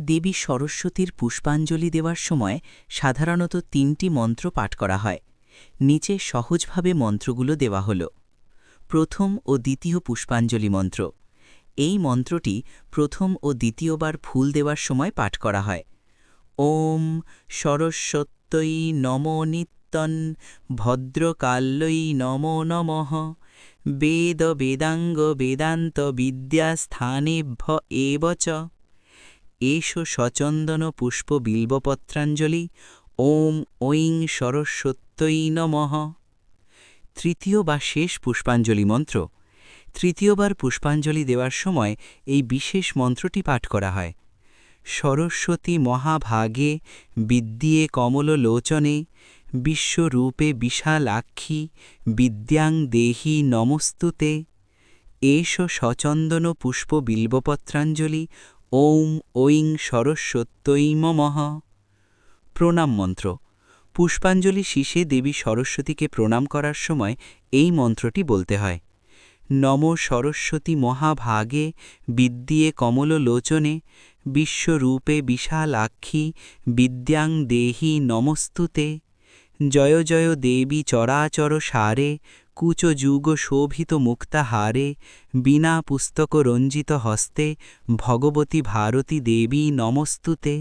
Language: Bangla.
দেবী সরস্বতীর পুষ্পাঞ্জলি দেওয়ার সময় সাধারণত ৩টি মন্ত্র পাঠ করা হয়। নিচে সহজভাবে মন্ত্রগুলো দেওয়া হল। প্রথম ও দ্বিতীয় পুষ্পাঞ্জলি মন্ত্র। এই মন্ত্রটি প্রথম ও দ্বিতীয়বার ফুল দেওয়ার সময় পাঠ করা হয়। ওম সরস্বত্যৈ নমো নিত্যং ভদ্রকাল্যৈ নমো নমঃ বেদ বেদাঙ্গ বেদান্ত বিদ্যাস্থানেভ্য এব চ এষ সচন্দন পুষ্প বিল্বপত্রাঞ্জলি ওম ঐং সরস্বত্যৈ নমঃ। তৃতীয় বা শেষ পুষ্পাঞ্জলি মন্ত্র। তৃতীয়বার পুষ্পাঞ্জলি দেওয়ার সময় এই বিশেষ মন্ত্রটি পাঠ করা হয়। সরস্বতী মহাভাগে বিদ্যে কমললোচনে বিশ্বরূপে বিশালাক্ষী বিদ্যাং দেহি নমস্তুতে এষ সচন্দন পুষ্প বিল্বপত্রাঞ্জলি ওম ঐং সরস্বত্যৈ নমঃ। প্রণাম মন্ত্র। পুষ্পাঞ্জলি শেষে দেবী সরস্বতীকে প্রণাম করার সময় এই মন্ত্রটি বলতে হয়। নম সরস্বতী মহাভাগে বিদ্যে কমললোচনে বিশ্বরূপে বিশালাক্ষী বিদ্যাং দেহি নমস্তুতে জয় জয় দেবী চরাচর সারে কুচযুগ শোভিত মুক্তাহারে বিনা পুস্তক রঞ্জিত হস্তে ভগবতী ভারতী দেবী নমস্তুতে।